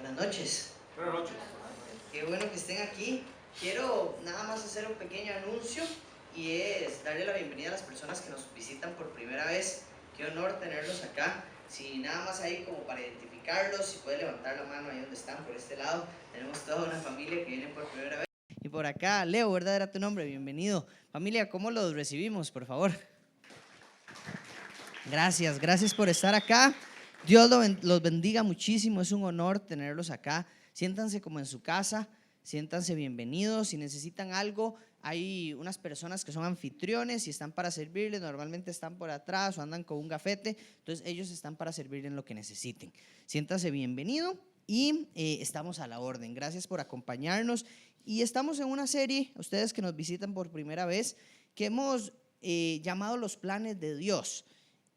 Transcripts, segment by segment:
Buenas noches. Buenas noches. Qué bueno que estén aquí. Quiero nada más hacer un pequeño anuncio y es darle la bienvenida a las personas que nos visitan por primera vez. Qué honor tenerlos acá. Si nada más ahí como para identificarlos, si puede levantar la mano ahí donde están, por este lado. Tenemos toda una familia que viene por primera vez. Y por acá, Leo, ¿verdad? Era tu nombre, bienvenido. Familia, ¿cómo los recibimos, por favor? Gracias por estar acá. Dios los bendiga muchísimo, es un honor tenerlos acá. Siéntanse como en su casa, siéntanse bienvenidos. Si necesitan algo, hay unas personas que son anfitriones y están para servirles. Normalmente están por atrás o andan con un gafete, entonces ellos están para servir en lo que necesiten. Siéntanse bienvenido y estamos a la orden. Gracias por acompañarnos y estamos en una serie, ustedes que nos visitan por primera vez, que hemos llamado Los Planes de Dios.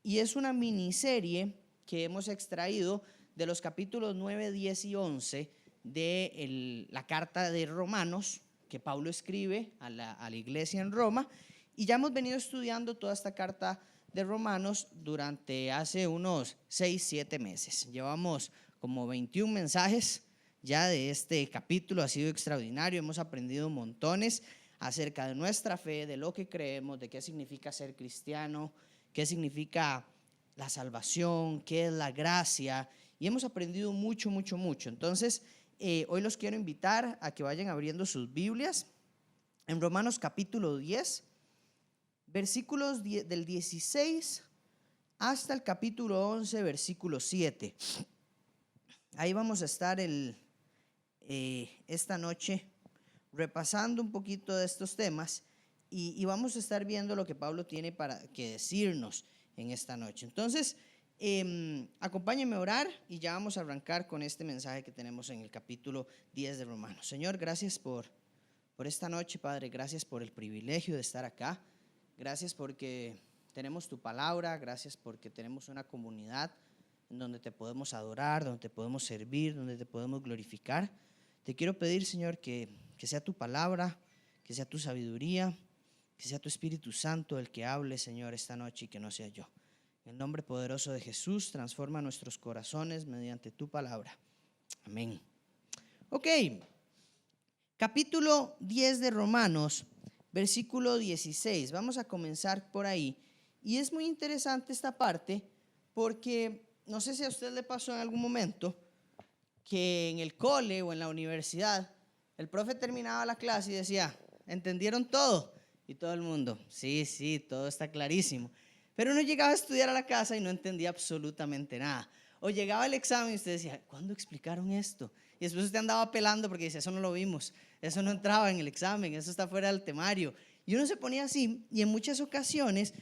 Y es una miniserie que hemos extraído de los capítulos 9, 10 y 11 de la carta de Romanos que Pablo escribe a la iglesia en Roma. Y ya hemos venido estudiando toda esta carta de Romanos durante hace unos 6, 7 meses. Llevamos como 21 mensajes ya de este capítulo, ha sido extraordinario, hemos aprendido montones acerca de nuestra fe, de lo que creemos, de qué significa ser cristiano, qué significa la salvación, qué es la gracia, y hemos aprendido mucho. Entonces, hoy los quiero invitar a que vayan abriendo sus Biblias en Romanos capítulo 10, versículos del 16 hasta el capítulo 11, versículo 7. Ahí vamos a estar esta noche repasando un poquito de estos temas y vamos a estar viendo lo que Pablo tiene para que decirnos en esta noche. Entonces, acompáñenme a orar y ya vamos a arrancar con este mensaje que tenemos en el capítulo 10 de Romanos. Señor, gracias por esta noche, Padre. Gracias por el privilegio de estar acá. Gracias porque tenemos tu palabra. Gracias porque tenemos una comunidad en donde te podemos adorar, donde te podemos servir, donde te podemos glorificar. Te quiero pedir, Señor, que sea tu palabra, que sea tu sabiduría, que sea tu Espíritu Santo el que hable, Señor, esta noche y que no sea yo. En el nombre poderoso de Jesús, transforma nuestros corazones mediante tu palabra. Amén. Ok, capítulo 10 de Romanos, versículo 16. Vamos a comenzar por ahí. Y es muy interesante esta parte porque no sé si a usted le pasó en algún momento que en el cole o en la universidad el profe terminaba la clase y decía, ¿entendieron todo? Y todo el mundo, sí, todo está clarísimo. Pero uno llegaba a estudiar a la casa y no entendía absolutamente nada. O llegaba el examen y usted decía, ¿cuándo explicaron esto? Y después usted andaba pelando porque decía, eso no lo vimos, eso no entraba en el examen, eso está fuera del temario. Y uno se ponía así y en muchas ocasiones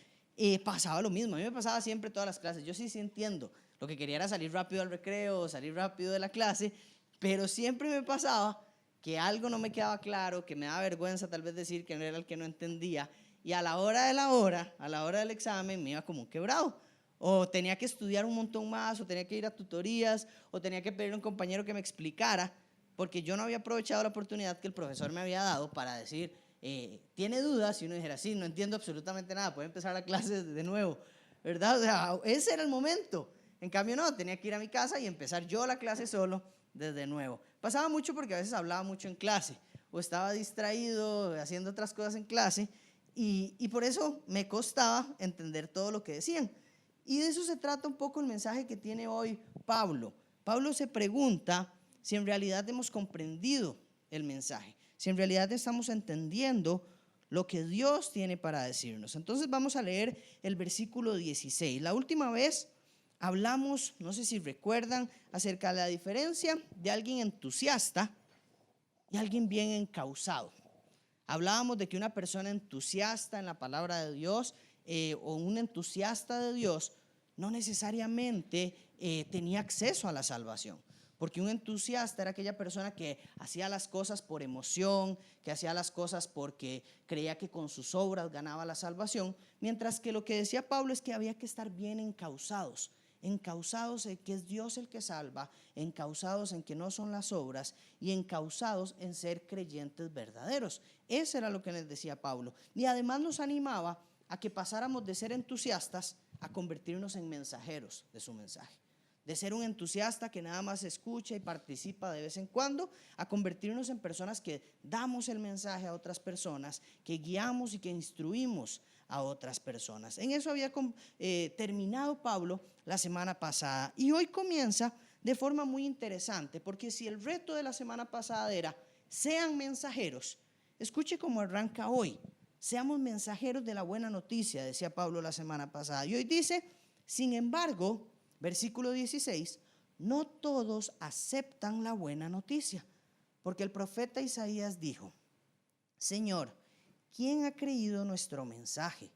pasaba lo mismo. A mí me pasaba siempre todas las clases. Yo sí entiendo. Lo que quería era salir rápido al recreo, salir rápido de la clase, pero siempre me pasaba que algo no me quedaba claro, que me daba vergüenza tal vez decir que no era el que no entendía, y a la hora del examen me iba como un quebrado, o tenía que estudiar un montón más, o tenía que ir a tutorías, o tenía que pedirle a un compañero que me explicara, porque yo no había aprovechado la oportunidad que el profesor me había dado para decir, ¿tiene dudas? Y uno dijera, sí, no entiendo absolutamente nada, puede empezar la clase de nuevo, ¿verdad? O sea, ese era el momento. En cambio no, tenía que ir a mi casa y empezar yo la clase solo desde nuevo. Pasaba mucho porque a veces hablaba mucho en clase o estaba distraído haciendo otras cosas en clase y por eso me costaba entender todo lo que decían. Y de eso se trata un poco el mensaje que tiene hoy Pablo. Pablo se pregunta si en realidad hemos comprendido el mensaje, si en realidad estamos entendiendo lo que Dios tiene para decirnos. Entonces vamos a leer el versículo 16. La última vez hablamos, no sé si recuerdan, acerca de la diferencia de alguien entusiasta y alguien bien encauzado. Hablábamos de que una persona entusiasta en la palabra de Dios o un entusiasta de Dios no necesariamente tenía acceso a la salvación. Porque un entusiasta era aquella persona que hacía las cosas por emoción, que hacía las cosas porque creía que con sus obras ganaba la salvación, mientras que lo que decía Pablo es que había que estar bien encauzados en que es Dios el que salva, encauzados en que no son las obras y encauzados en ser creyentes verdaderos. Eso era lo que les decía Pablo. Y además nos animaba a que pasáramos de ser entusiastas a convertirnos en mensajeros de su mensaje. de ser un entusiasta que nada más escucha y participa de vez en cuando, a convertirnos en personas que damos el mensaje a otras personas, que guiamos y que instruimos a otras personas. En eso había terminado Pablo la semana pasada, y hoy comienza de forma muy interesante, porque si el reto de la semana pasada era sean mensajeros, escuche cómo arranca hoy. Seamos mensajeros de la buena noticia, decía Pablo la semana pasada, y hoy dice: sin embargo, versículo 16, no todos aceptan la buena noticia, porque el profeta Isaías dijo: Señor, ¿quién ha creído nuestro mensaje?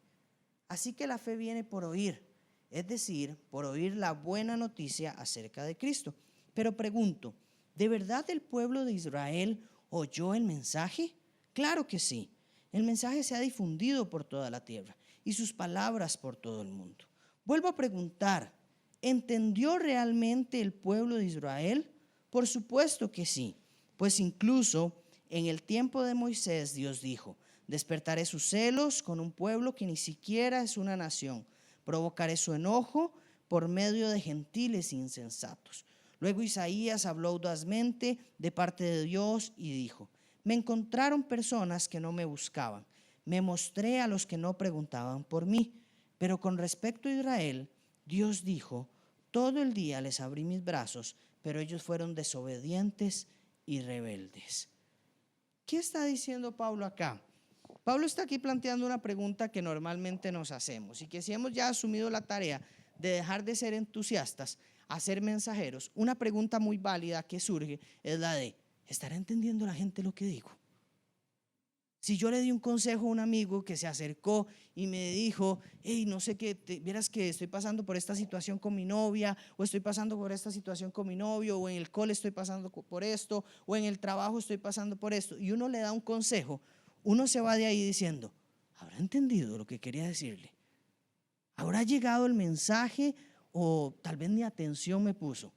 Así que la fe viene por oír, es decir, por oír la buena noticia acerca de Cristo. Pero pregunto, ¿de verdad el pueblo de Israel oyó el mensaje? Claro que sí. El mensaje se ha difundido por toda la tierra y sus palabras por todo el mundo. Vuelvo a preguntar, ¿entendió realmente el pueblo de Israel? Por supuesto que sí, pues incluso en el tiempo de Moisés Dios dijo: despertaré sus celos con un pueblo que ni siquiera es una nación, provocaré su enojo por medio de gentiles insensatos. Luego Isaías habló audazmente de parte de Dios y dijo: me encontraron personas que no me buscaban, me mostré a los que no preguntaban por mí. Pero con respecto a Israel, Dios dijo: todo el día les abrí mis brazos, pero ellos fueron desobedientes y rebeldes. ¿Qué está diciendo Pablo acá? Pablo está aquí planteando una pregunta que normalmente nos hacemos, y que si hemos ya asumido la tarea de dejar de ser entusiastas a ser mensajeros, una pregunta muy válida que surge es la de: ¿estará entendiendo la gente lo que digo? Si yo le di un consejo a un amigo que se acercó y me dijo: hey, no sé qué, vieras que estoy pasando por esta situación con mi novia, o estoy pasando por esta situación con mi novio, o en el cole estoy pasando por esto, o en el trabajo estoy pasando por esto, y uno le da un consejo, uno se va de ahí diciendo: ¿habrá entendido lo que quería decirle? ¿Habrá llegado el mensaje, o tal vez ni atención me puso?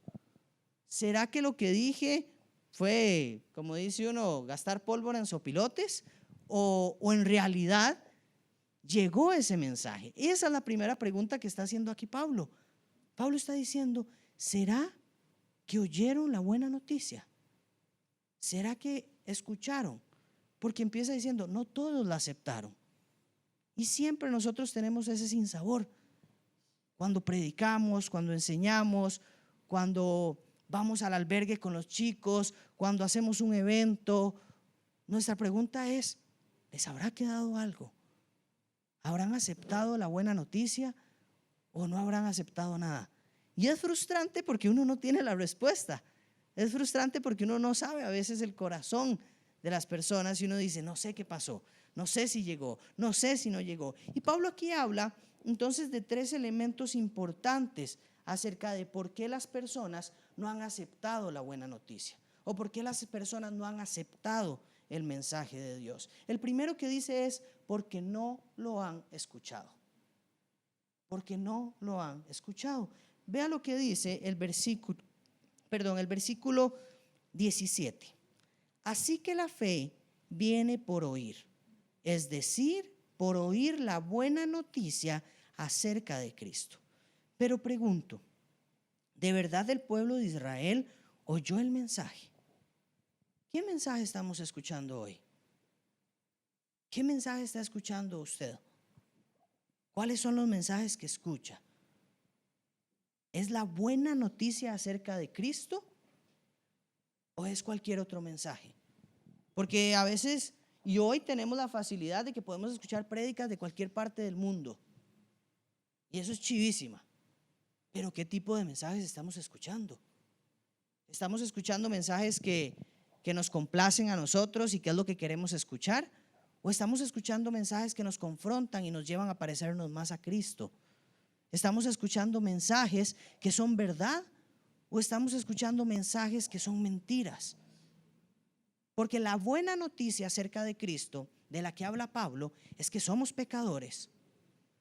¿Será que lo que dije fue, como dice uno, gastar pólvora en sopilotes? ¿O en realidad llegó ese mensaje? Esa es la primera pregunta que está haciendo aquí Pablo. Pablo está diciendo: ¿será que oyeron la buena noticia? ¿Será que escucharon? Porque empieza diciendo: no todos la aceptaron. Y siempre nosotros tenemos ese sinsabor. Cuando predicamos, cuando enseñamos, cuando vamos al albergue con los chicos, cuando hacemos un evento, nuestra pregunta es: ¿les habrá quedado algo? ¿Habrán aceptado la buena noticia o no habrán aceptado nada? Y es frustrante porque uno no tiene la respuesta. Es frustrante porque uno no sabe a veces el corazón de las personas, y uno dice: no sé qué pasó, no sé si llegó, no sé si no llegó. Y Pablo aquí habla entonces de tres elementos importantes acerca de por qué las personas no han aceptado la buena noticia, o por qué las personas no han aceptado el mensaje de Dios. El primero que dice es: porque no lo han escuchado. Porque no lo han escuchado. Vea lo que dice el versículo 17. Así que la fe viene por oír, es decir, por oír la buena noticia acerca de Cristo. Pero pregunto, ¿de verdad el pueblo de Israel oyó el mensaje? ¿Qué mensaje estamos escuchando hoy? ¿Qué mensaje está escuchando usted? ¿Cuáles son los mensajes que escucha? ¿Es la buena noticia acerca de Cristo o es cualquier otro mensaje? Porque a veces, y hoy tenemos la facilidad de que podemos escuchar prédicas de cualquier parte del mundo, y eso es chivísima. Pero ¿qué tipo de mensajes estamos escuchando? ¿Estamos escuchando mensajes que nos complacen a nosotros y que es lo que queremos escuchar? ¿O estamos escuchando mensajes que nos confrontan y nos llevan a parecernos más a Cristo? ¿Estamos escuchando mensajes que son verdad o estamos escuchando mensajes que son mentiras? Porque la buena noticia acerca de Cristo, de la que habla Pablo, es que somos pecadores.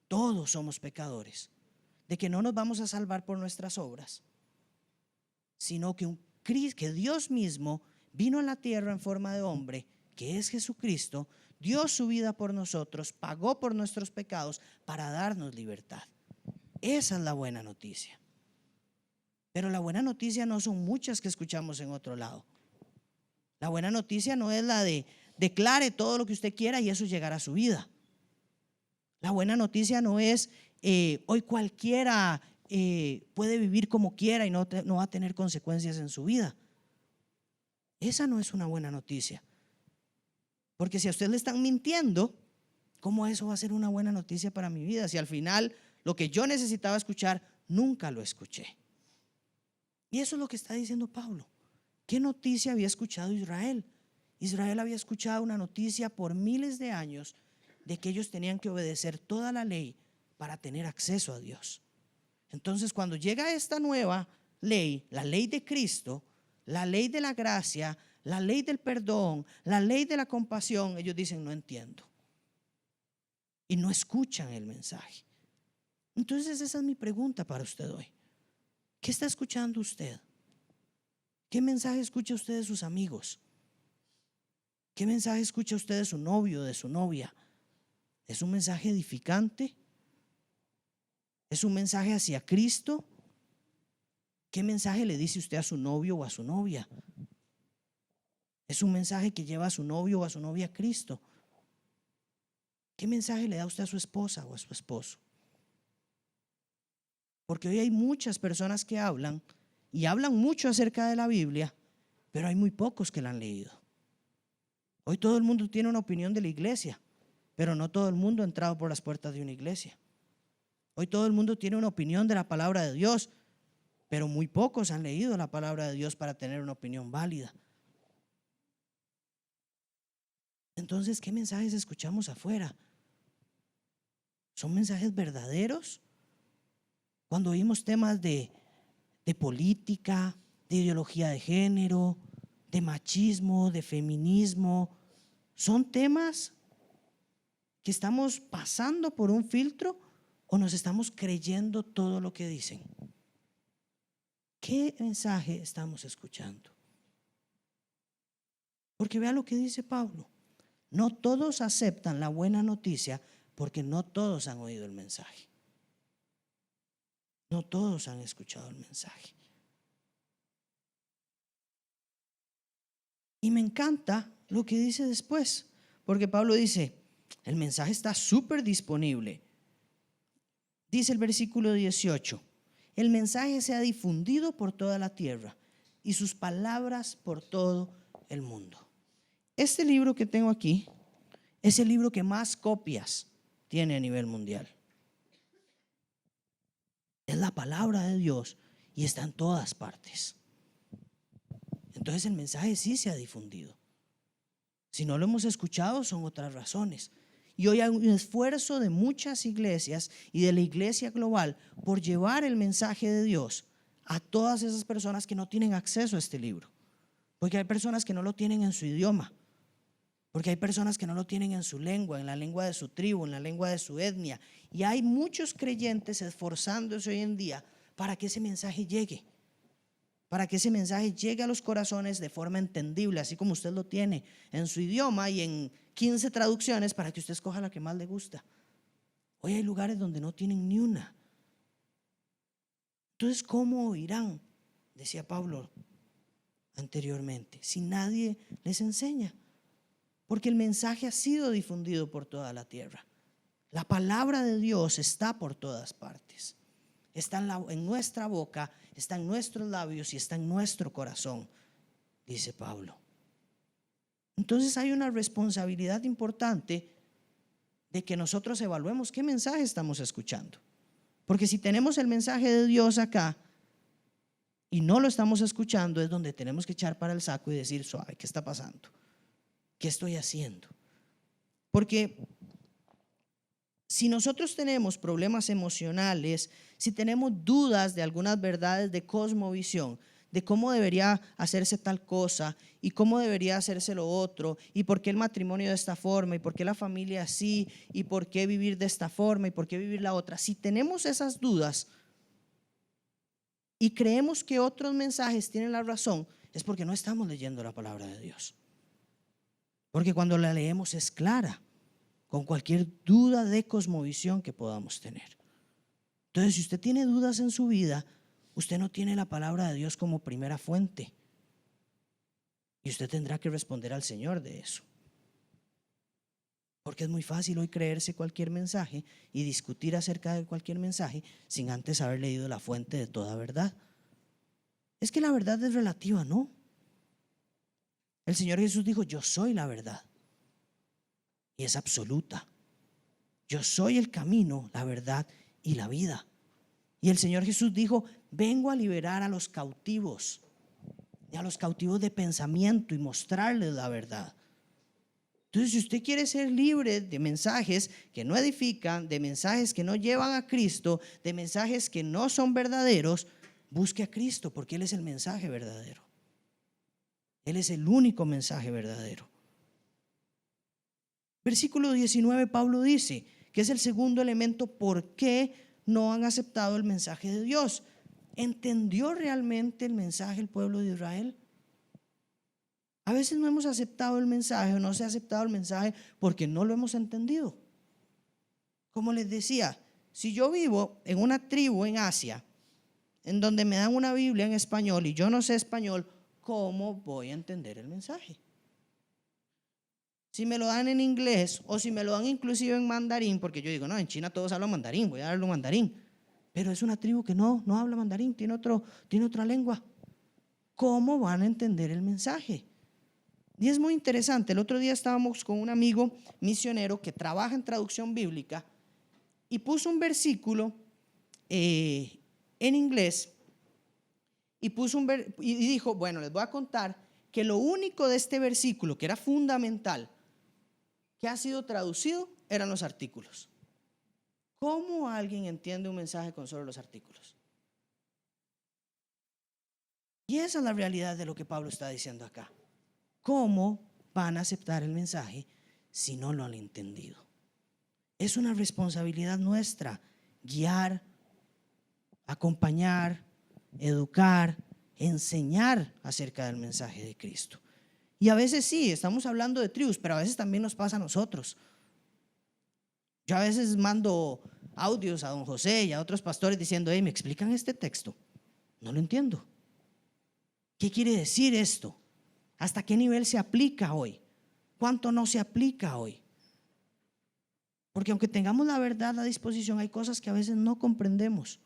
Todos somos pecadores. De que no nos vamos a salvar por nuestras obras, sino que Dios mismo vino a la tierra en forma de hombre, que es Jesucristo, dio su vida por nosotros, pagó por nuestros pecados para darnos libertad. Esa es la buena noticia. Pero la buena noticia no son muchas que escuchamos en otro lado. La buena noticia no es la de declare todo lo que usted quiera y eso llegará a su vida. La buena noticia no es hoy cualquiera puede vivir como quiera y no va a tener consecuencias en su vida. Esa no es una buena noticia. Porque si a usted le están mintiendo, ¿cómo eso va a ser una buena noticia para mi vida? Si al final lo que yo necesitaba escuchar, nunca lo escuché. Y eso es lo que está diciendo Pablo. ¿Qué noticia había escuchado Israel? Israel había escuchado una noticia por miles de años de que ellos tenían que obedecer toda la ley para tener acceso a Dios. Entonces, cuando llega esta nueva ley, la ley de Cristo, la ley de la gracia, la ley del perdón, la ley de la compasión, ellos dicen, no entiendo. Y no escuchan el mensaje. Entonces, esa es mi pregunta para usted hoy. ¿Qué está escuchando usted? ¿Qué mensaje escucha usted de sus amigos? ¿Qué mensaje escucha usted de su novio, de su novia? ¿Es un mensaje edificante? ¿Es un mensaje hacia Cristo? ¿Qué mensaje le dice usted a su novio o a su novia? ¿Es un mensaje que lleva a su novio o a su novia a Cristo? ¿Qué mensaje le da usted a su esposa o a su esposo? Porque hoy hay muchas personas que hablan y hablan mucho acerca de la Biblia, pero hay muy pocos que la han leído. Hoy todo el mundo tiene una opinión de la iglesia, pero no todo el mundo ha entrado por las puertas de una iglesia. Hoy todo el mundo tiene una opinión de la palabra de Dios, pero muy pocos han leído la palabra de Dios para tener una opinión válida. Entonces, ¿qué mensajes escuchamos afuera? ¿Son mensajes verdaderos? Cuando oímos temas de política, de ideología de género, de machismo, de feminismo, ¿son temas que estamos pasando por un filtro o nos estamos creyendo todo lo que dicen? ¿Qué mensaje estamos escuchando? Porque vea lo que dice Pablo. No todos aceptan la buena noticia porque no todos han oído el mensaje. No todos han escuchado el mensaje. Y me encanta lo que dice después, porque Pablo dice, el mensaje está súper disponible. Dice el versículo 18, el mensaje se ha difundido por toda la tierra y sus palabras por todo el mundo. Este libro que tengo aquí es el libro que más copias tiene a nivel mundial. Es la palabra de Dios y está en todas partes. Entonces el mensaje sí se ha difundido. Si no lo hemos escuchado son otras razones. Y hoy hay un esfuerzo de muchas iglesias y de la iglesia global por llevar el mensaje de Dios a todas esas personas que no tienen acceso a este libro. Porque hay personas que no lo tienen en su idioma. Porque hay personas que no lo tienen en su lengua, en la lengua de su tribu, en la lengua de su etnia. Y hay muchos creyentes esforzándose hoy en día para que ese mensaje llegue. Para que ese mensaje llegue a los corazones de forma entendible, así como usted lo tiene en su idioma y en 15 traducciones para que usted escoja la que más le gusta. Hoy hay lugares donde no tienen ni una. Entonces, ¿cómo oirán? Decía Pablo anteriormente, si nadie les enseña. Porque el mensaje ha sido difundido por toda la tierra. La palabra de Dios está por todas partes. Está en nuestra boca, está en nuestros labios y está en nuestro corazón, dice Pablo. Entonces hay una responsabilidad importante de que nosotros evaluemos qué mensaje estamos escuchando. Porque si tenemos el mensaje de Dios acá y no lo estamos escuchando, es donde tenemos que echar para el saco y decir, suave, ¿qué está pasando? ¿Qué estoy haciendo? Porque si nosotros tenemos problemas emocionales, si tenemos dudas de algunas verdades de cosmovisión, de cómo debería hacerse tal cosa y cómo debería hacerse lo otro, y por qué el matrimonio de esta forma, y por qué la familia así, y por qué vivir de esta forma, y por qué vivir la otra, si tenemos esas dudas y creemos que otros mensajes tienen la razón, es porque no estamos leyendo la palabra de Dios. Porque cuando la leemos es clara, con cualquier duda de cosmovisión que podamos tener. Entonces, si usted tiene dudas en su vida, usted no tiene la palabra de Dios como primera fuente. Y usted tendrá que responder al Señor de eso. Porque es muy fácil hoy creerse cualquier mensaje y discutir acerca de cualquier mensaje sin antes haber leído la fuente de toda verdad. Es que la verdad es relativa, ¿no? El Señor Jesús dijo: yo soy la verdad. Y es absoluta. Yo soy el camino, la verdad y la vida. Y el Señor Jesús dijo: vengo a liberar a los cautivos, y a los cautivos de pensamiento, y mostrarles la verdad. Entonces, si usted quiere ser libre de mensajes que no edifican, de mensajes que no llevan a Cristo, de mensajes que no son verdaderos, busque a Cristo, porque Él es el mensaje verdadero. Él es el único mensaje verdadero. Versículo 19, Pablo dice que es el segundo elemento por qué no han aceptado el mensaje de Dios. ¿Entendió realmente el mensaje el pueblo de Israel? A veces no hemos aceptado el mensaje, o no se ha aceptado el mensaje porque no lo hemos entendido. Como les decía, si yo vivo en una tribu en Asia, en donde me dan una Biblia en español y yo no sé español, ¿cómo voy a entender el mensaje? Si me lo dan en inglés, o si me lo dan inclusive en mandarín, porque yo digo, no, en China todos hablan mandarín, voy a darle un mandarín. Pero es una tribu que no habla mandarín, tiene otra lengua. ¿Cómo van a entender el mensaje? Y es muy interesante. El otro día estábamos con un amigo misionero que trabaja en traducción bíblica y puso un versículo en inglés y dijo: bueno, les voy a contar que lo único de este versículo que era fundamental, que ha sido traducido, eran los artículos. ¿Cómo alguien entiende un mensaje con solo los artículos? Y esa es la realidad de lo que Pablo está diciendo acá. ¿Cómo van a aceptar el mensaje si no lo han entendido? Es una responsabilidad nuestra guiar, acompañar, educar, enseñar acerca del mensaje de Cristo. Y a veces sí, estamos hablando de tribus, pero a veces también nos pasa a nosotros. Yo a veces mando audios a don José y a otros pastores diciendo: ¿me explican este texto? No lo entiendo. ¿Qué quiere decir esto? ¿Hasta qué nivel se aplica hoy? ¿Cuánto no se aplica hoy? Porque aunque tengamos la verdad a disposición, hay cosas que a veces no comprendemos.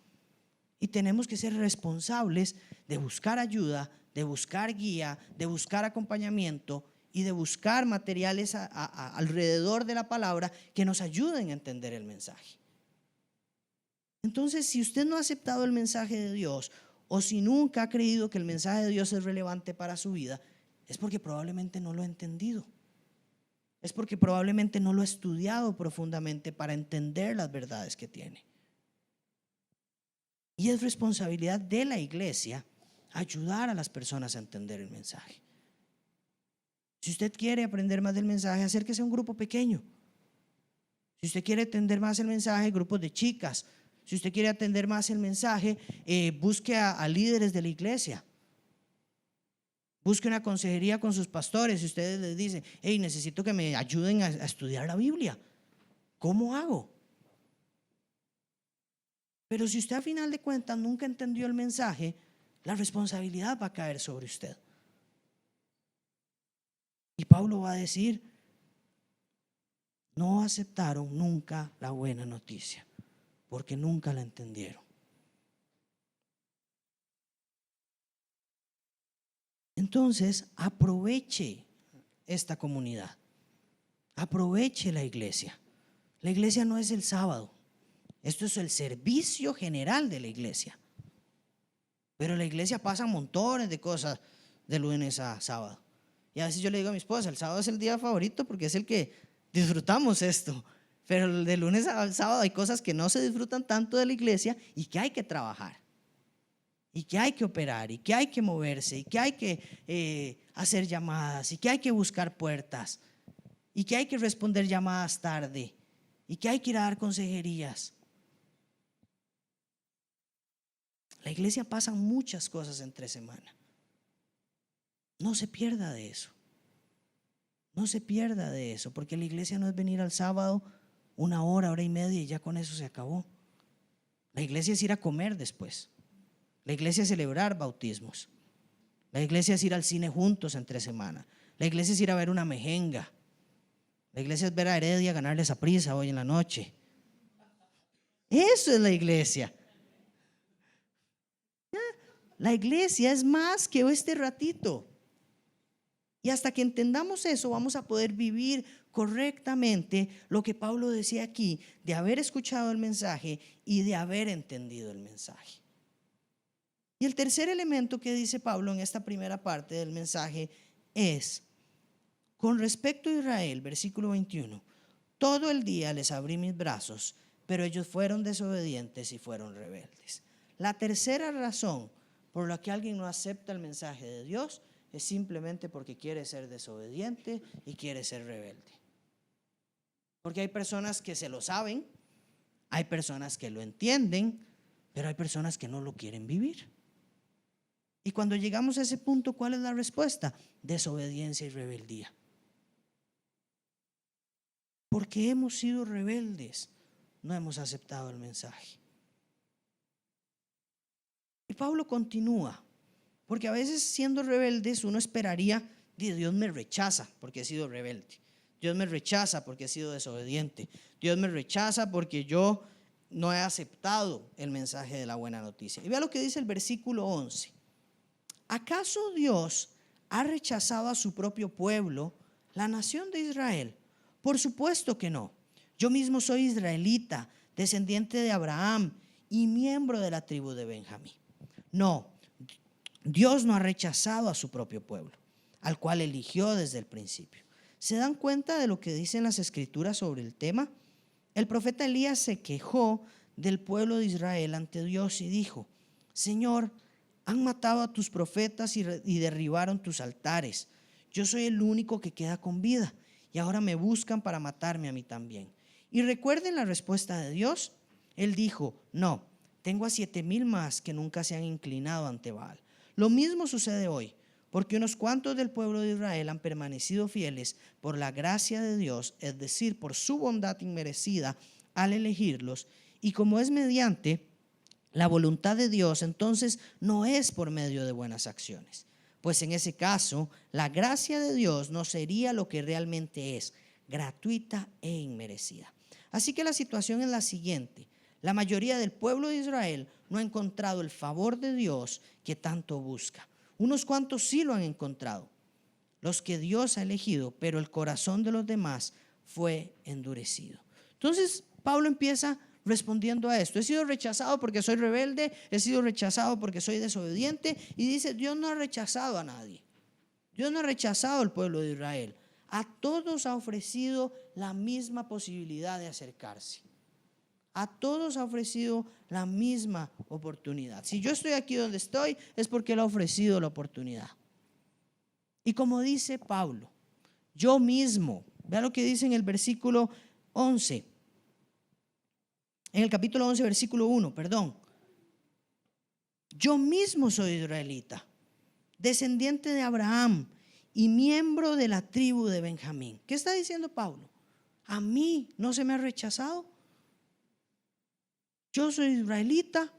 Y tenemos que ser responsables de buscar ayuda, de buscar guía, de buscar acompañamiento y de buscar materiales alrededor de la palabra que nos ayuden a entender el mensaje. Entonces, si usted no ha aceptado el mensaje de Dios, o si nunca ha creído que el mensaje de Dios es relevante para su vida, es porque probablemente no lo ha entendido. Es porque probablemente no lo ha estudiado profundamente para entender las verdades que tiene. Y es responsabilidad de la iglesia ayudar a las personas a entender el mensaje. Si usted quiere aprender más del mensaje, acérquese a un grupo pequeño. Si usted quiere entender más el mensaje, grupos de chicas. Si usted quiere atender más el mensaje, busque a líderes de la iglesia. Busque una consejería con sus pastores. Si ustedes les dicen: necesito que me ayuden a estudiar la Biblia, ¿cómo hago? Pero si usted a final de cuentas nunca entendió el mensaje, la responsabilidad va a caer sobre usted. Y Pablo va a decir: no aceptaron nunca la buena noticia, porque nunca la entendieron. Entonces, aproveche esta comunidad, aproveche la iglesia. La iglesia no es el sábado, esto es el servicio general de la iglesia. Pero la iglesia pasa montones de cosas de lunes a sábado. Y a veces yo le digo a mi esposa: el sábado es el día favorito porque es el que disfrutamos esto. Pero de lunes a sábado hay cosas que no se disfrutan tanto de la iglesia y que hay que trabajar. Y que hay que operar, y que hay que moverse, y que hay que hacer llamadas, y que hay que buscar puertas, y que hay que responder llamadas tarde, y que hay que ir a dar consejerías. La iglesia pasa muchas cosas entre semana. No se pierda de eso. No se pierda de eso, porque la iglesia no es venir al sábado 1 hora, 1 hora y media y ya con eso se acabó. La iglesia es ir a comer después. La iglesia es celebrar bautismos. La iglesia es ir al cine juntos entre semana. La iglesia es ir a ver una mejenga. La iglesia es ver a Heredia ganarle esa prisa hoy en la noche. Eso es la iglesia. La iglesia es más que este ratito. Y hasta que entendamos eso, vamos a poder vivir correctamente lo que Pablo decía aquí, de haber escuchado el mensaje y de haber entendido el mensaje. Y el tercer elemento que dice Pablo en esta primera parte del mensaje es, con respecto a Israel, versículo 21, todo el día les abrí mis brazos, pero ellos fueron desobedientes y fueron rebeldes. La tercera razón por la que alguien no acepta el mensaje de Dios es simplemente porque quiere ser desobediente y quiere ser rebelde. Porque hay personas que se lo saben, hay personas que lo entienden, pero hay personas que no lo quieren vivir. Y cuando llegamos a ese punto, ¿cuál es la respuesta? Desobediencia y rebeldía. Porque hemos sido rebeldes, no hemos aceptado el mensaje. Y Pablo continúa, porque a veces siendo rebeldes uno esperaría, Dios me rechaza porque he sido rebelde. Dios me rechaza porque he sido desobediente. Dios me rechaza porque yo no he aceptado el mensaje de la buena noticia. Y vea lo que dice el versículo 11. ¿Acaso Dios ha rechazado a su propio pueblo, la nación de Israel? Por supuesto que no. Yo mismo soy israelita, descendiente de Abraham y miembro de la tribu de Benjamín. No, Dios no ha rechazado a su propio pueblo, al cual eligió desde el principio. ¿Se dan cuenta de lo que dicen las escrituras sobre el tema? El profeta Elías se quejó del pueblo de Israel ante Dios y dijo: Señor, han matado a tus profetas y derribaron tus altares. Yo soy el único que queda con vida y ahora me buscan para matarme a mí también. Y recuerden la respuesta de Dios. Él dijo: no, tengo a 7,000 más que nunca se han inclinado ante Baal. Lo mismo sucede hoy, porque unos cuantos del pueblo de Israel han permanecido fieles por la gracia de Dios, es decir, por su bondad inmerecida al elegirlos, y como es mediante la voluntad de Dios, entonces no es por medio de buenas acciones, pues en ese caso la gracia de Dios no sería lo que realmente es, gratuita e inmerecida. Así que la situación es la siguiente: la mayoría del pueblo de Israel no ha encontrado el favor de Dios que tanto busca. Unos cuantos sí lo han encontrado, los que Dios ha elegido, pero el corazón de los demás fue endurecido. Entonces Pablo empieza respondiendo a esto: he sido rechazado porque soy rebelde, he sido rechazado porque soy desobediente, y dice: Dios no ha rechazado a nadie. Dios no ha rechazado al pueblo de Israel. A todos ha ofrecido la misma posibilidad de acercarse. A todos ha ofrecido la misma oportunidad. Si yo estoy aquí donde estoy, es porque Él ha ofrecido la oportunidad. Y como dice Pablo, yo mismo, vea lo que dice en el versículo 11, en el capítulo 11, versículo 1, perdón. Yo mismo soy israelita, descendiente de Abraham y miembro de la tribu de Benjamín. ¿Qué está diciendo Pablo? A mí no se me ha rechazado. Yo soy israelita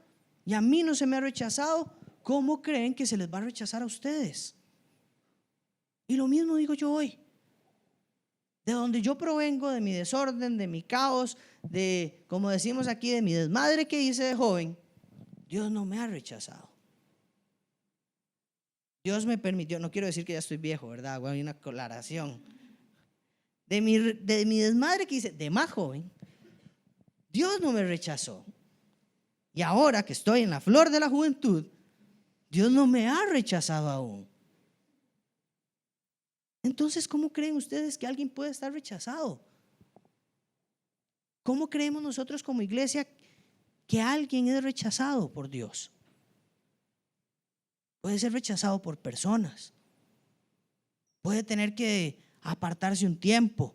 y a mí no se me ha rechazado. ¿Cómo creen que se les va a rechazar a ustedes? Y lo mismo digo yo hoy. De donde yo provengo, de mi desorden, de mi caos, de, como decimos aquí, de mi desmadre que hice de joven, Dios no me ha rechazado. Dios me permitió, no quiero decir que ya estoy viejo, ¿verdad? Hago una aclaración. De mi desmadre que hice de más joven, Dios no me rechazó. Y ahora que estoy en la flor de la juventud, Dios no me ha rechazado aún. Entonces, ¿cómo creen ustedes que alguien puede estar rechazado? ¿Cómo creemos nosotros como iglesia que alguien es rechazado por Dios? Puede ser rechazado por personas. Puede tener que apartarse un tiempo.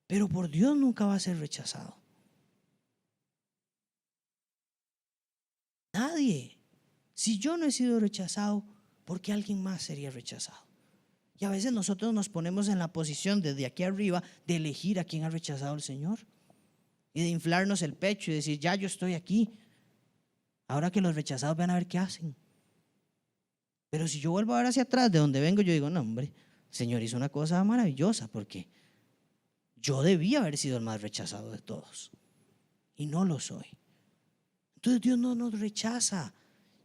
Pero por Dios nunca va a ser rechazado. Nadie. Si yo no he sido rechazado, ¿por qué alguien más sería rechazado? Y a veces nosotros nos ponemos en la posición desde aquí arriba de elegir a quién ha rechazado el Señor y de inflarnos el pecho y decir: ya yo estoy aquí. ahora que los rechazados van a ver qué hacen. Pero si yo vuelvo a ver hacia atrás de donde vengo, yo digo, no hombre, el Señor hizo una cosa maravillosa, porque yo debía haber sido el más rechazado de todos y no lo soy. Entonces Dios no nos rechaza,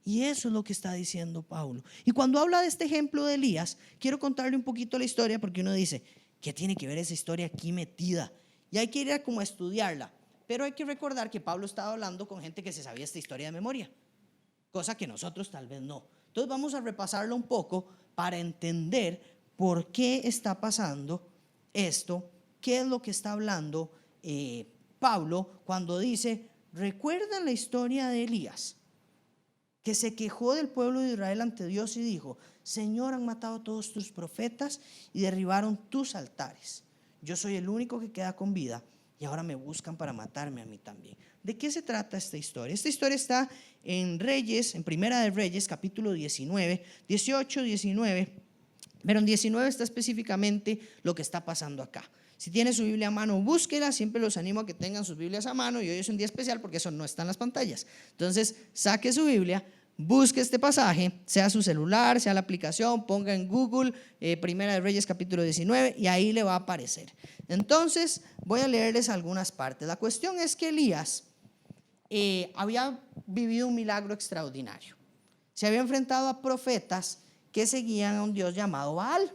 y eso es lo que está diciendo Pablo. Y cuando habla de este ejemplo de Elías, quiero contarle un poquito la historia, porque uno dice, ¿qué tiene que ver esa historia aquí metida? Y hay que ir a como a estudiarla. Pero hay que recordar que Pablo estaba hablando con gente que se sabía esta historia de memoria, cosa que nosotros tal vez no. Entonces vamos a repasarlo un poco para entender por qué está pasando esto, qué es lo que está hablando Pablo cuando dice, ¿recuerdan la historia de Elías, que se quejó del pueblo de Israel ante Dios y dijo, Señor, han matado a todos tus profetas y derribaron tus altares? Yo soy el único que queda con vida y ahora me buscan para matarme a mí también. ¿De qué se trata esta historia? Esta historia está en Reyes, en Primera de Reyes, capítulo 19, 18, 19. Pero en 19 está específicamente lo que está pasando acá. Si tiene su Biblia a mano, búsquela. Siempre los animo a que tengan sus Biblias a mano, y hoy es un día especial porque eso no está en las pantallas. Entonces, saque su Biblia, busque este pasaje, sea su celular, sea la aplicación, ponga en Google Primera de Reyes capítulo 19 y ahí le va a aparecer. Entonces, voy a leerles algunas partes. La cuestión es que Elías había vivido un milagro extraordinario. Se había enfrentado a profetas que seguían a un Dios llamado Baal.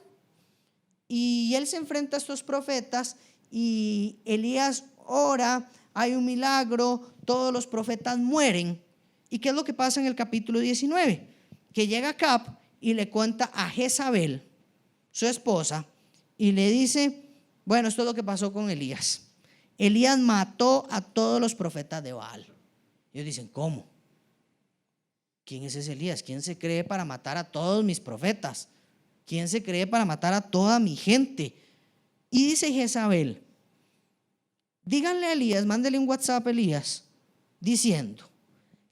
Y él se enfrenta a estos profetas y Elías ora, hay un milagro, todos los profetas mueren. ¿Y qué es lo que pasa en el capítulo 19? Que llega Acab y le cuenta a Jezabel, su esposa, y le dice, bueno, esto es lo que pasó con Elías. Elías mató a todos los profetas de Baal. Ellos dicen, ¿cómo? ¿Quién es ese Elías? ¿Quién se cree para matar a todos mis profetas? ¿Quién se cree para matar a toda mi gente? Y dice Jezabel, díganle a Elías, mándele un WhatsApp a Elías, diciendo,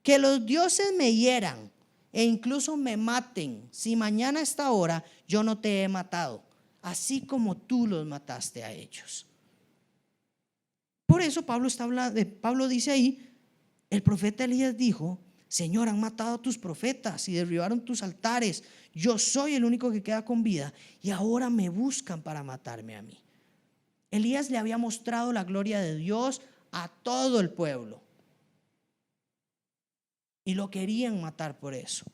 que los dioses me hieran e incluso me maten, si mañana a esta hora yo no te he matado, así como tú los mataste a ellos. Por eso Pablo dice ahí, el profeta Elías dijo, Señor, han matado a tus profetas y derribaron tus altares. Yo soy el único que queda con vida y ahora me buscan para matarme a mí. Elías le había mostrado la gloria de Dios a todo el pueblo y lo querían matar por eso.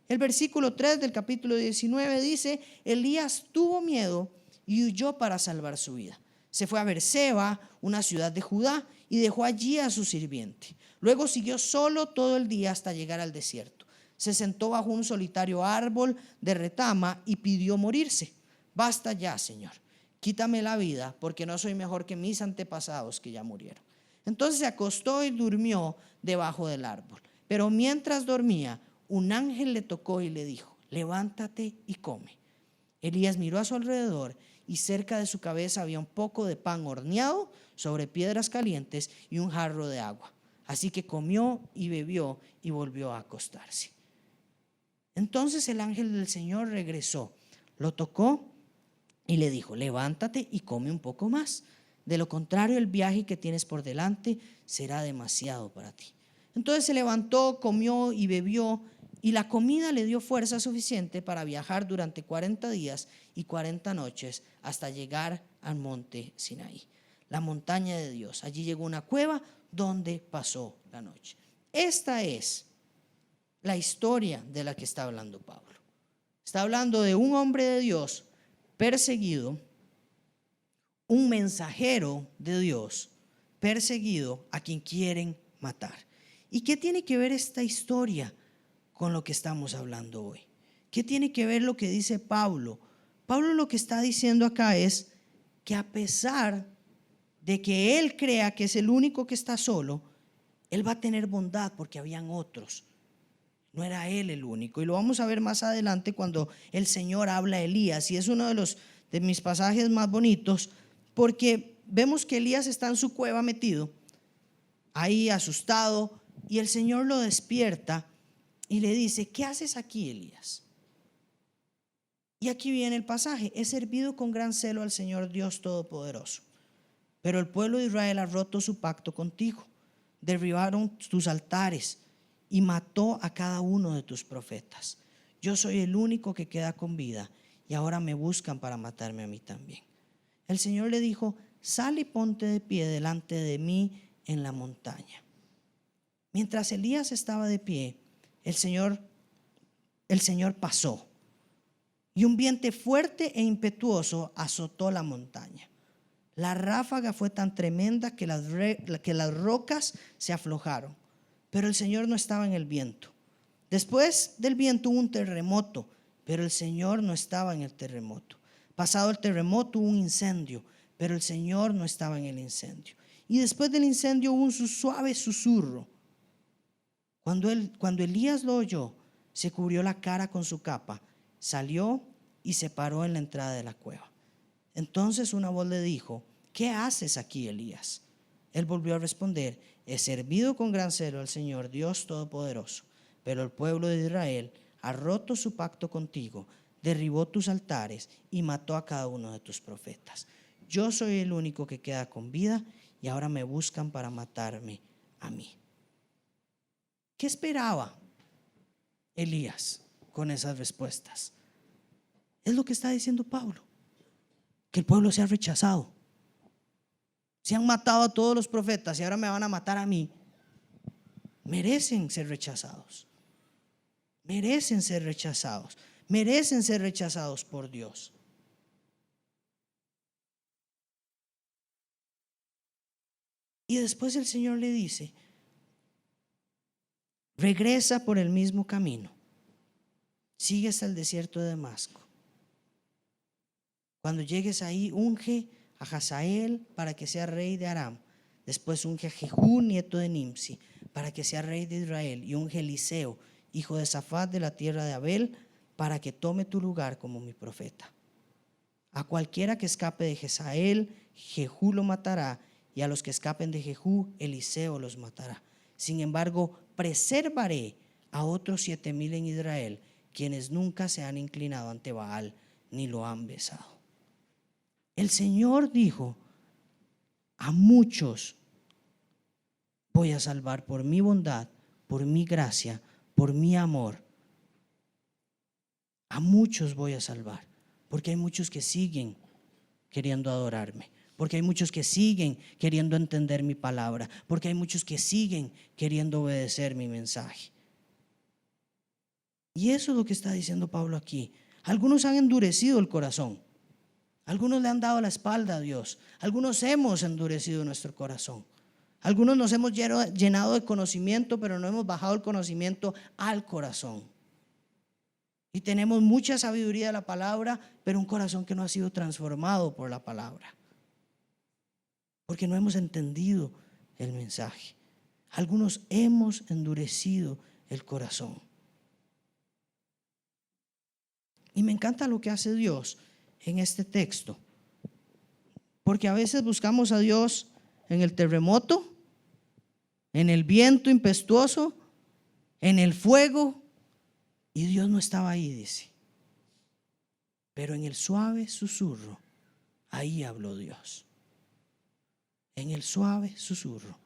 El versículo 3 del capítulo 19 dice, Elías tuvo miedo y huyó para salvar su vida. Se fue a Berseba, una ciudad de Judá, y dejó allí a su sirviente. Luego siguió solo todo el día hasta llegar al desierto. Se sentó bajo un solitario árbol de retama y pidió morirse. Basta ya, Señor, quítame la vida, porque no soy mejor que mis antepasados que ya murieron. Entonces se acostó y durmió debajo del árbol. Pero mientras dormía, un ángel le tocó y le dijo, levántate y come. Elías miró a su alrededor y cerca de su cabeza había un poco de pan horneado sobre piedras calientes y un jarro de agua. Así que comió y bebió y volvió a acostarse. Entonces el ángel del Señor regresó, lo tocó y le dijo, levántate y come un poco más. De lo contrario, el viaje que tienes por delante será demasiado para ti. Entonces se levantó, comió y bebió, y la comida le dio fuerza suficiente para viajar durante 40 días y 40 noches hasta llegar al monte Sinaí, la montaña de Dios. Allí llegó a una cueva donde pasó la noche. Esta es la historia de la que está hablando Pablo. Está hablando de un hombre de Dios perseguido, un mensajero de Dios perseguido a quien quieren matar. ¿Y qué tiene que ver esta historia con lo que estamos hablando hoy? ¿Qué tiene que ver lo que dice Pablo? Pablo lo que está diciendo acá es que a pesar de que él crea que es el único que está solo, él va a tener bondad porque habían otros. No era él el único. Y lo vamos a ver más adelante cuando el Señor habla a Elías. Y es uno de mis pasajes más bonitos, porque vemos que Elías está en su cueva metido, ahí asustado, y el Señor lo despierta y le dice, ¿qué haces aquí, Elías? Y aquí viene el pasaje, he servido con gran celo al Señor Dios Todopoderoso, pero el pueblo de Israel ha roto su pacto contigo, derribaron tus altares y mató a cada uno de tus profetas. Yo soy el único que queda con vida y ahora me buscan para matarme a mí también. El Señor le dijo: sal y ponte de pie delante de mí en la montaña. Mientras Elías estaba de pie, el Señor pasó y un viento fuerte e impetuoso azotó la montaña. La ráfaga fue tan tremenda que las rocas se aflojaron, pero el Señor no estaba en el viento. Después del viento hubo un terremoto, pero el Señor no estaba en el terremoto. Pasado el terremoto hubo un incendio, pero el Señor no estaba en el incendio. Y después del incendio hubo un suave susurro. Cuando Elías lo oyó, se cubrió la cara con su capa, salió y se paró en la entrada de la cueva. Entonces una voz le dijo: ¿qué haces aquí, Elías? Él volvió a responder: he servido con gran celo al Señor Dios Todopoderoso, pero el pueblo de Israel ha roto su pacto contigo, derribó tus altares y mató a cada uno de tus profetas. Yo soy el único que queda con vida y ahora me buscan para matarme a mí. ¿Qué esperaba Elías con esas respuestas? Es lo que está diciendo Pablo, que el pueblo se ha rechazado. Se han matado a todos los profetas y ahora me van a matar a mí. Merecen ser rechazados. Merecen ser rechazados. Merecen ser rechazados por Dios. Y después el Señor le dice: regresa por el mismo camino, sigue hasta el desierto de Damasco. Cuando llegues ahí, unge a Hazael para que sea rey de Aram. Después unge a Jehú, nieto de Nimsi, para que sea rey de Israel. Y unge a Eliseo, hijo de Safat, de la tierra de Abel, para que tome tu lugar como mi profeta. A cualquiera que escape de Hazael, Jehú lo matará, y a los que escapen de Jehú, Eliseo los matará. Sin embargo, preservaré a otros 7,000 en Israel, quienes nunca se han inclinado ante Baal ni lo han besado. El Señor dijo: a muchos voy a salvar por mi bondad, por mi gracia, por mi amor. A muchos voy a salvar, porque hay muchos que siguen queriendo adorarme, porque hay muchos que siguen queriendo entender mi palabra, porque hay muchos que siguen queriendo obedecer mi mensaje. Y eso es lo que está diciendo Pablo aquí. Algunos han endurecido el corazón. Algunos le han dado la espalda a Dios. Algunos hemos endurecido nuestro corazón. Algunos nos hemos llenado de conocimiento, pero no hemos bajado el conocimiento al corazón. Y tenemos mucha sabiduría de la palabra, pero un corazón que no ha sido transformado por la palabra, porque no hemos entendido el mensaje. Algunos hemos endurecido el corazón. Y me encanta lo que hace Dios en este texto, porque a veces buscamos a Dios en el terremoto, en el viento impetuoso, en el fuego, y Dios no estaba ahí, dice. Pero en el suave susurro, ahí habló Dios. En el suave susurro,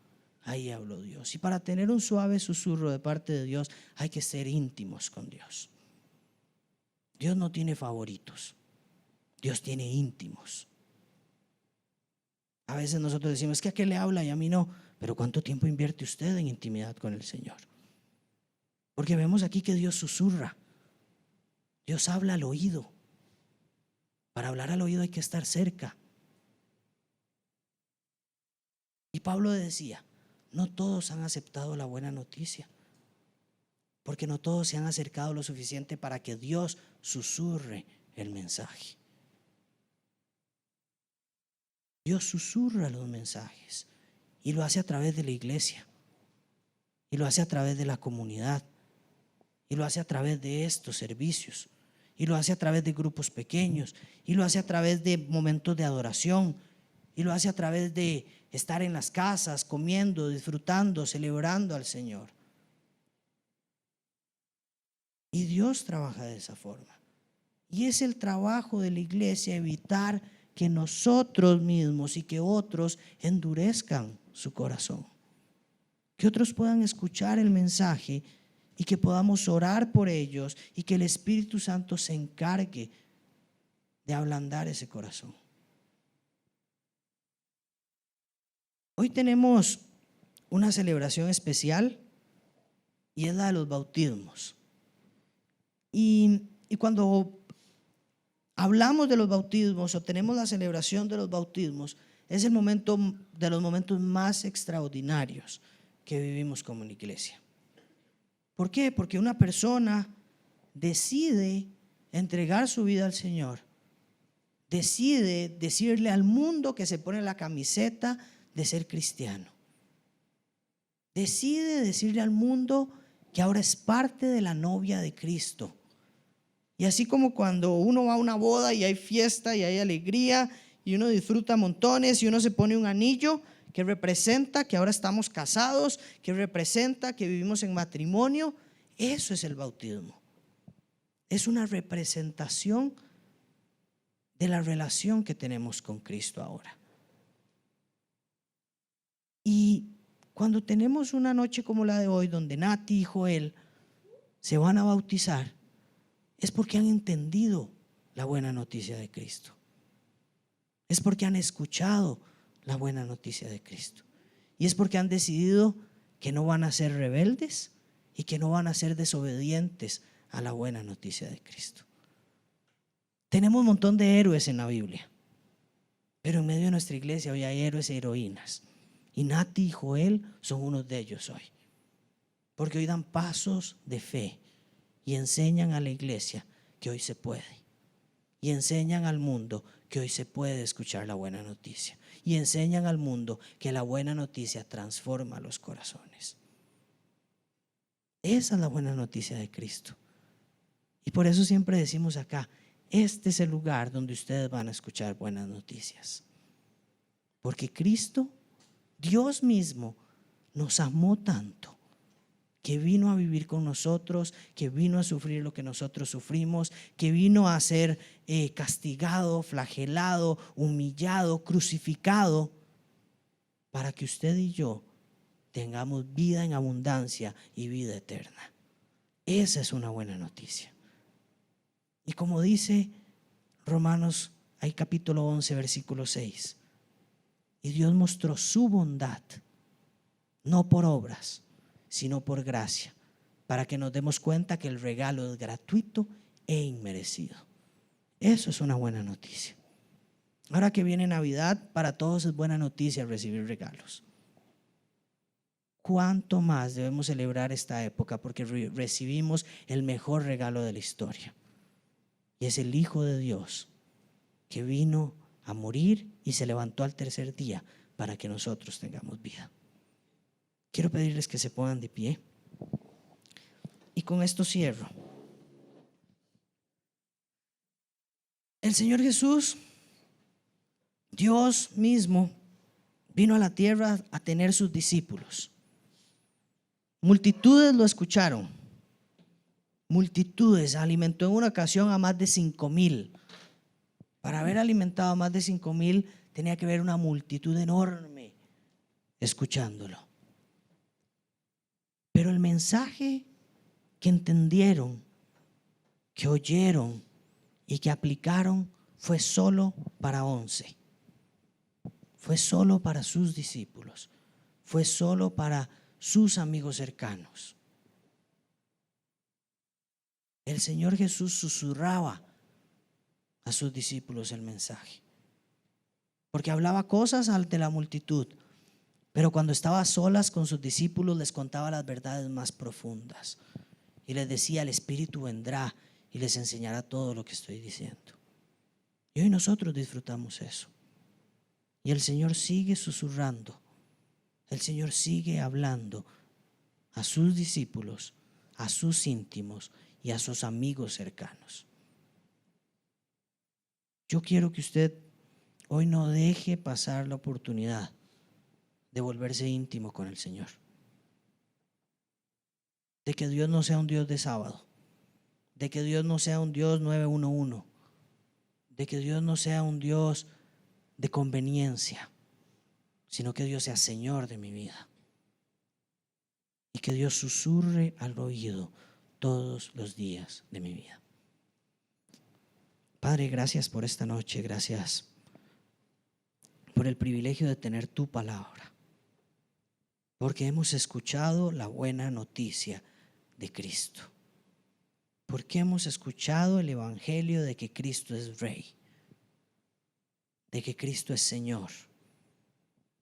ahí habló Dios. Y para tener un suave susurro de parte de Dios, hay que ser íntimos con Dios. Dios no tiene favoritos, Dios tiene íntimos. A veces nosotros decimos: es que a qué le habla y a mí no. Pero ¿cuánto tiempo invierte usted en intimidad con el Señor? Porque vemos aquí que Dios susurra, Dios habla al oído. Para hablar al oído hay que estar cerca. Y Pablo decía: no todos han aceptado la buena noticia, porque no todos se han acercado lo suficiente para que Dios susurre el mensaje. Dios susurra los mensajes y lo hace a través de la iglesia, y lo hace a través de la comunidad, y lo hace a través de estos servicios, y lo hace a través de grupos pequeños, y lo hace a través de momentos de adoración, y lo hace a través de estar en las casas, comiendo, disfrutando, celebrando al Señor. Y Dios trabaja de esa forma. Y es el trabajo de la iglesia evitar que nosotros mismos y que otros endurezcan su corazón. que otros puedan escuchar el mensaje y que podamos orar por ellos y que el Espíritu Santo se encargue de ablandar ese corazón. Hoy tenemos una celebración especial y es la de los bautismos. Y cuando hablamos de los bautismos o tenemos la celebración de los bautismos, es el momento de los momentos más extraordinarios que vivimos como una iglesia. ¿Por qué? Porque una persona decide entregar su vida al Señor, decide decirle al mundo que se pone la camiseta de ser cristiano, decide decirle al mundo que ahora es parte de la novia de Cristo. Y así como cuando uno va a una boda y hay fiesta y hay alegría y uno disfruta montones y uno se pone un anillo que representa que ahora estamos casados, que representa que vivimos en matrimonio, eso es el bautismo. Es una representación de la relación que tenemos con Cristo ahora. Y cuando tenemos una noche como la de hoy, donde Nati y Joel se van a bautizar, es porque han entendido la buena noticia de Cristo. Es porque han escuchado la buena noticia de Cristo. Y es porque han decidido que no van a ser rebeldes y que no van a ser desobedientes a la buena noticia de Cristo. Tenemos un montón de héroes en la Biblia, pero en medio de nuestra iglesia hoy hay héroes y heroínas. Y Nati y Joel son unos de ellos hoy, porque hoy dan pasos de fe y enseñan a la iglesia que hoy se puede, y enseñan al mundo que hoy se puede escuchar la buena noticia, y enseñan al mundo que la buena noticia transforma los corazones. Esa es la buena noticia de Cristo. Y por eso siempre decimos acá, este es el lugar donde ustedes van a escuchar buenas noticias, porque Cristo, Dios mismo, nos amó tanto que vino a vivir con nosotros, que vino a sufrir lo que nosotros sufrimos, que vino a ser castigado, flagelado, humillado, crucificado, para que usted y yo tengamos vida en abundancia y vida eterna. Esa es una buena noticia. Y como dice Romanos, hay capítulo 11, versículo 6, y Dios mostró su bondad, no por obras, sino por gracia, para que nos demos cuenta que el regalo es gratuito e inmerecido. Eso es una buena noticia. Ahora que viene Navidad, para todos es buena noticia recibir regalos. ¿Cuánto más debemos celebrar esta época? Porque recibimos el mejor regalo de la historia, y es el Hijo de Dios, que vino a morir y se levantó al tercer día para que nosotros tengamos vida. Quiero pedirles que se pongan de pie. Y con esto cierro. El Señor Jesús, Dios mismo, vino a la tierra a tener sus discípulos. Multitudes lo escucharon. Multitudes. Alimentó en una ocasión a más de 5,000. Para haber alimentado a más de 5,000 tenía que haber una multitud enorme escuchándolo. Pero el mensaje que entendieron, que oyeron y que aplicaron fue solo para 11. Fue solo para sus discípulos. Fue solo para sus amigos cercanos. El Señor Jesús susurraba a sus discípulos el mensaje, porque hablaba cosas ante la multitud, pero cuando estaba a solas con sus discípulos les contaba las verdades más profundas y les decía: el Espíritu vendrá y les enseñará todo lo que estoy diciendo. Y hoy nosotros disfrutamos eso, y el Señor sigue susurrando, el Señor sigue hablando a sus discípulos, a sus íntimos y a sus amigos cercanos. Yo quiero que usted hoy no deje pasar la oportunidad de volverse íntimo con el Señor, de que Dios no sea un Dios de sábado, de que Dios no sea un Dios 911, de que Dios no sea un Dios de conveniencia, sino que Dios sea Señor de mi vida. y que Dios susurre al oído todos los días de mi vida. Padre, gracias por esta noche, gracias por el privilegio de tener tu palabra, porque hemos escuchado la buena noticia de Cristo, porque hemos escuchado el evangelio de que Cristo es Rey, de que Cristo es Señor,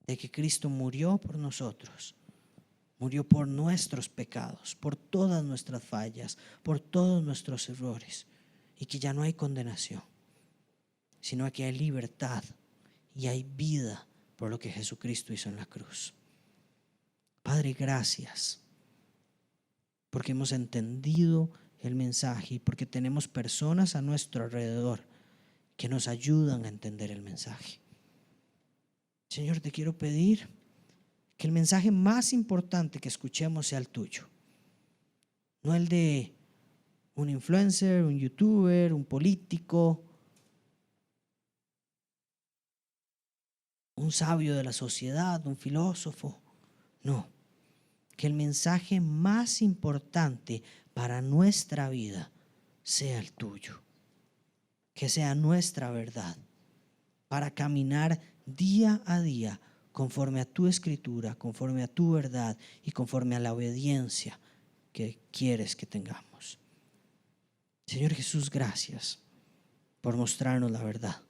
de que Cristo murió por nosotros, murió por nuestros pecados, por todas nuestras fallas, por todos nuestros errores, y que ya no hay condenación, sino que hay libertad y hay vida por lo que Jesucristo hizo en la cruz. Padre, gracias porque hemos entendido el mensaje y porque tenemos personas a nuestro alrededor que nos ayudan a entender el mensaje. Señor, te quiero pedir que el mensaje más importante que escuchemos sea el tuyo, no el de un influencer, un youtuber, un político, un sabio de la sociedad, un filósofo. No, que el mensaje más importante para nuestra vida sea el tuyo, que sea nuestra verdad, para caminar día a día conforme a tu escritura, conforme a tu verdad y conforme a la obediencia que quieres que tengamos. Señor Jesús, gracias por mostrarnos la verdad.